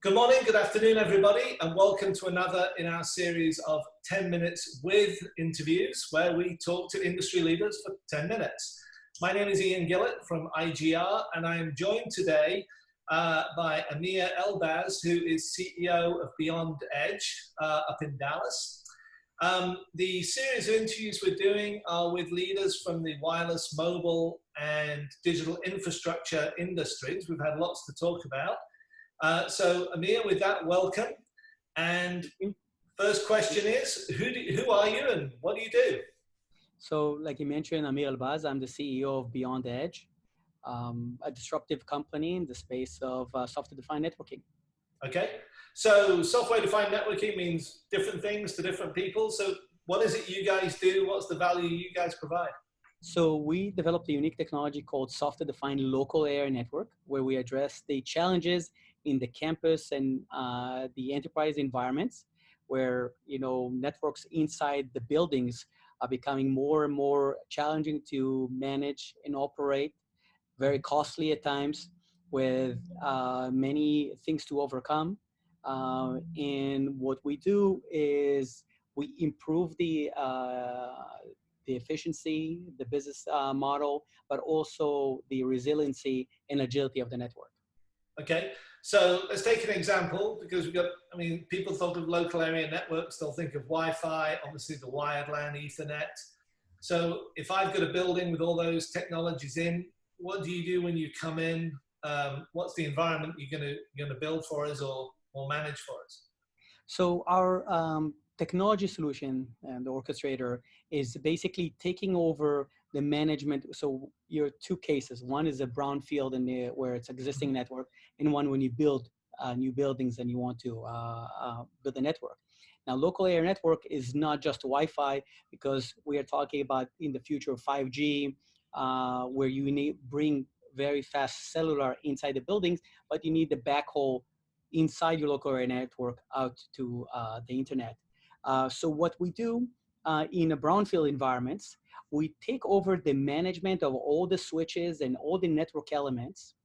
Good morning, good afternoon, everybody, and welcome to another in our series of 10 minutes with interviews, where we talk to industry leaders for 10 minutes. My name is Ian Gillett from IGR, and I am joined today by Amir Elbaz, who is CEO of BeyondEdge up in Dallas. The series of interviews we're doing are with leaders from the wireless, mobile, and digital infrastructure industries. We've had lots to talk about. So Amir, with that, welcome. And first question is, who are you and what do you do? So like you mentioned, Amir Elbaz, I'm the CEO of BeyondEdge, a disruptive company in the space of software-defined networking. Okay, so software-defined networking means different things to different people. So what is it you guys do? What's the value you guys provide? So we developed a unique technology called software-defined local area network, where we address the challenges in the campus and the enterprise environments, where networks inside the buildings are becoming more and more challenging to manage and operate, very costly at times, with many things to overcome. And what we do is we improve the efficiency, the business model, but also the resiliency and agility of the network. Okay, so let's take an example, because we've got, people think of local area networks, they'll think of Wi-Fi, obviously the wired LAN, Ethernet. So if I've got a building with all those technologies in, what do you do when you come in? What's the environment you're gonna build for us or manage for us? So our technology solution and the orchestrator is basically taking over the management. So you're two cases. One is a brownfield where it's existing network, and one when you build new buildings and you want to build a network. Now, local area network is not just Wi-Fi, because we are talking about in the future of 5G, where you need bring very fast cellular inside the buildings, but you need the backhaul inside your local area network out to the internet. So what we do in a brownfield environments, we take over the management of all the switches and all the network elements,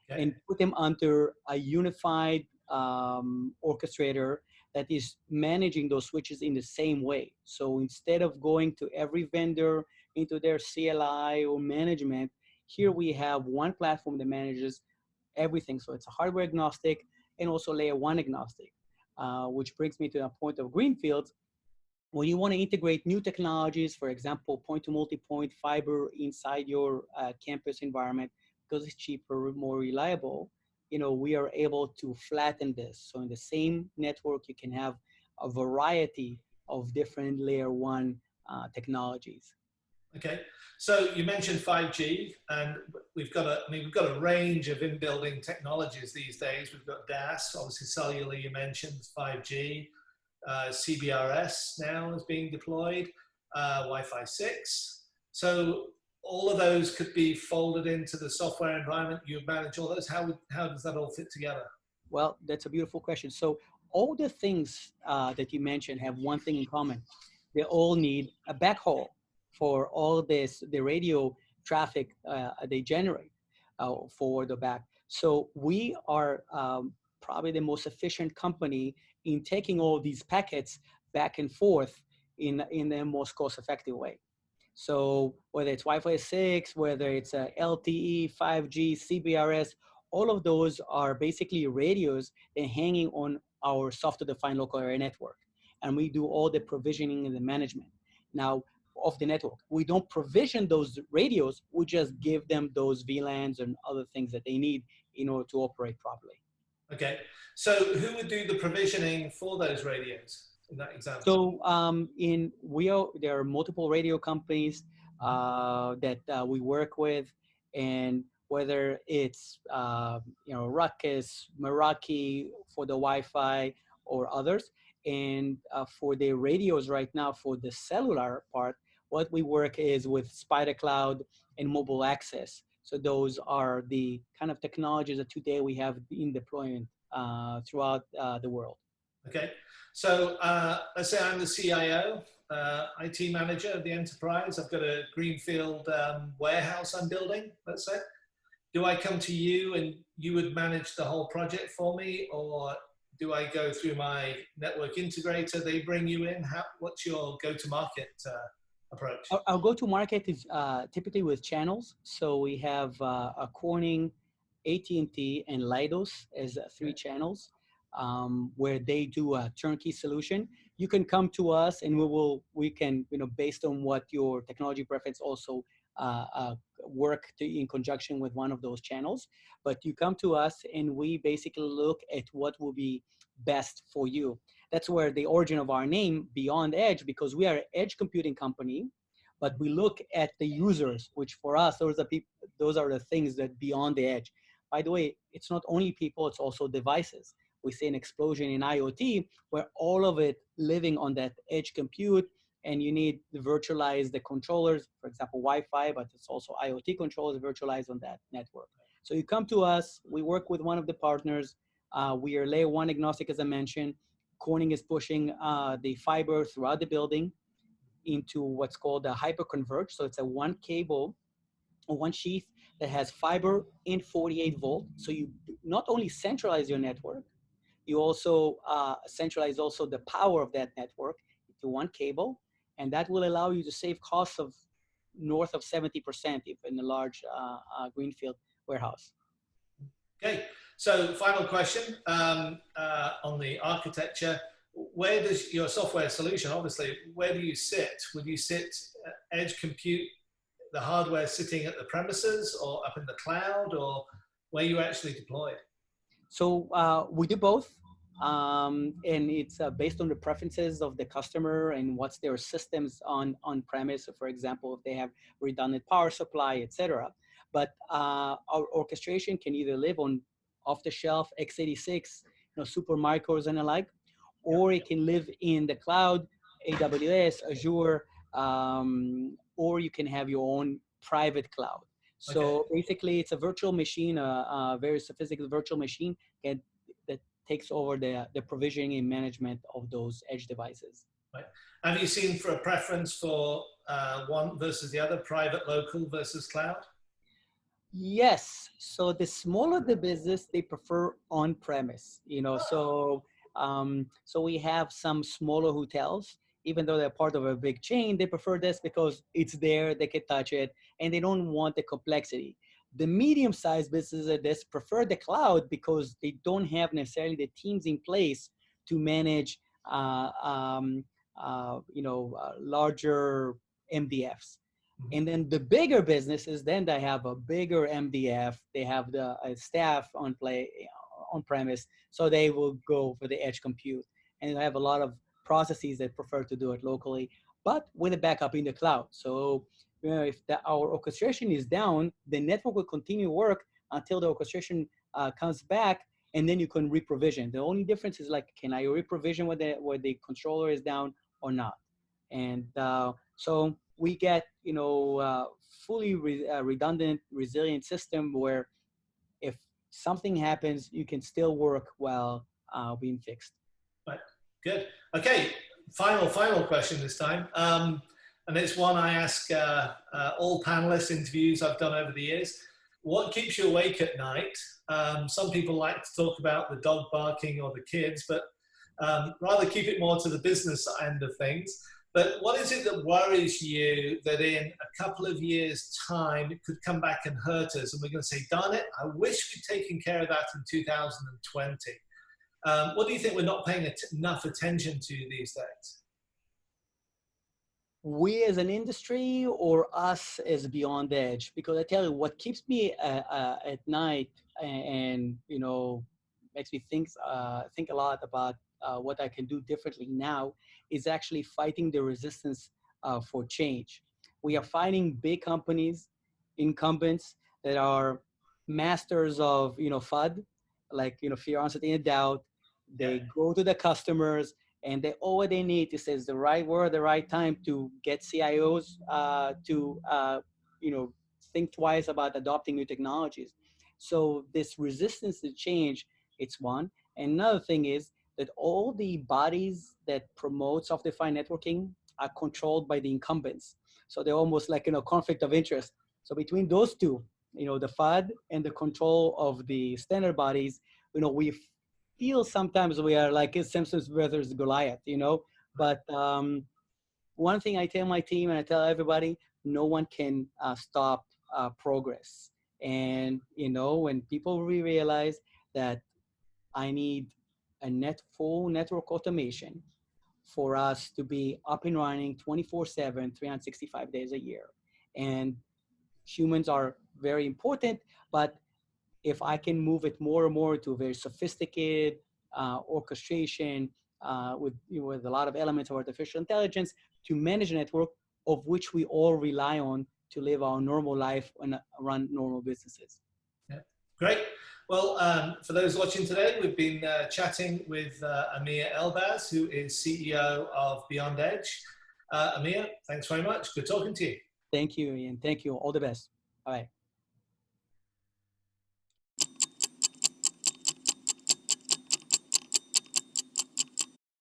okay, and put them under a unified orchestrator that is managing those switches in the same way. So instead of going to every vendor into their CLI or management, here we have one platform that manages everything. So it's a hardware agnostic and also layer one agnostic, which brings me to a point of greenfields. When you want to integrate new technologies, for example, point-to-multipoint fiber inside your campus environment, because it's cheaper, more reliable, we are able to flatten this. So in the same network, you can have a variety of different layer one technologies. Okay, so you mentioned 5G, and we've got a range of in-building technologies these days. We've got DAS, obviously cellular. You mentioned 5G. CBRS now is being deployed, Wi-Fi 6. So all of those could be folded into the software environment. You manage all those. How does that all fit together? Well, that's a beautiful question. So all the things that you mentioned have one thing in common. They all need a backhaul for all this, the radio traffic they generate for the back. So we are probably the most efficient company in taking all these packets back and forth in the most cost-effective way. So whether it's Wi-Fi 6, whether it's LTE, 5G, CBRS, all of those are basically radios that are hanging on our software-defined local area network. And we do all the provisioning and the management now of the network. We don't provision those radios, we just give them those VLANs and other things that they need in order to operate properly. Okay, so who would do the provisioning for those radios in that example? So there are multiple radio companies that we work with, and whether it's Ruckus, Meraki for the Wi-Fi or others, and for the radios right now for the cellular part, what we work is with Spider Cloud and Mobile Access. So those are the kind of technologies that today we have in deployment throughout the world. Okay, so let's say I'm the CIO, IT manager of the enterprise. I've got a greenfield warehouse I'm building, let's say. do I come to you and you would manage the whole project for me, or do I go through my network integrator? They bring you in. What's your go-to-market approach? Our go-to-market is typically with channels. So we have a Corning, AT&T, and Leidos as three channels where they do a turnkey solution. You can come to us, and we can, based on what your technology preference, also work in conjunction with one of those channels. But you come to us, and we basically look at what will be best for you. That's where the origin of our name, BeyondEdge, because we are an edge computing company, but we look at the users, which for us, those are the things that beyond the edge. By the way, it's not only people, it's also devices. We see an explosion in IoT where all of it living on that edge compute, and you need to virtualize the controllers, for example, Wi-Fi, but it's also IoT controllers virtualized on that network. So you come to us, we work with one of the partners. We are layer one agnostic, as I mentioned. Corning is pushing the fiber throughout the building into what's called a hyperconverged. So it's a one cable or one sheath that has fiber in 48 volt. So you not only centralize your network, you also centralize also the power of that network into one cable, and that will allow you to save costs of north of 70% if in a large greenfield warehouse. Okay, so final question on the architecture. Where does your software solution, obviously, where do you sit? Would you sit edge compute, the hardware sitting at the premises or up in the cloud, or where you actually deployed? So we do both. And it's based on the preferences of the customer and what's their systems on premise. So for example, if they have redundant power supply, etc. But our orchestration can either live on off-the-shelf x86, super micros and the like, or it can live in the cloud, AWS, Azure, or you can have your own private cloud. So basically, it's a virtual machine, a very sophisticated virtual machine that takes over the provisioning and management of those edge devices. Right. Have you seen for a preference for one versus the other, private, local versus cloud? Yes. So the smaller the business, they prefer on-premise. So we have some smaller hotels, even though they're part of a big chain, they prefer this because it's there, they can touch it, and they don't want the complexity. The medium-sized businesses prefer the cloud because they don't have necessarily the teams in place to manage, larger MDFs. And then the bigger businesses, then they have a bigger MDF. They have the staff on premise, so they will go for the edge compute. And they have a lot of processes that prefer to do it locally, but with a backup in the cloud. So if our orchestration is down, the network will continue work until the orchestration comes back, and then you can reprovision. The only difference is can I reprovision where the controller is down or not? And so we get fully redundant, resilient system where if something happens, you can still work while being fixed. Right. Good. Okay. Final question this time. And it's one I ask all panelists interviews I've done over the years. What keeps you awake at night? Some people like to talk about the dog barking or the kids, but rather keep it more to the business end of things. But what is it that worries you that in a couple of years' time, it could come back and hurt us? And we're going to say, darn it, I wish we'd taken care of that in 2020. What do you think we're not paying enough attention to these days? We as an industry or us as BeyondEdge? Because I tell you, what keeps me at night and makes me think a lot about what I can do differently now is actually fighting the resistance for change. We are fighting big companies, incumbents that are masters of FUD, fear, uncertainty, and doubt. They go to the customers, and all they need is say the right word, the right time to get CIOs to think twice about adopting new technologies. So this resistance to change, it's one. And another thing is that all the bodies that promote software-defined networking are controlled by the incumbents. So they're almost like conflict of interest. So between those two, the FUD and the control of the standard bodies, we feel sometimes we are like it's Simpsons versus Goliath, but one thing I tell my team and I tell everybody, no one can stop progress. And, when people realize that I need a full network automation for us to be up and running 24/7, 365 days a year. And humans are very important, but if I can move it more and more to very sophisticated orchestration with a lot of elements of artificial intelligence to manage a network of which we all rely on to live our normal life and run normal businesses. Yeah. Great. Well, for those watching today, we've been chatting with Amir Elbaz, who is CEO of BeyondEdge. Amir, thanks very much. Good talking to you. Thank you, Ian. Thank you. All the best. Bye.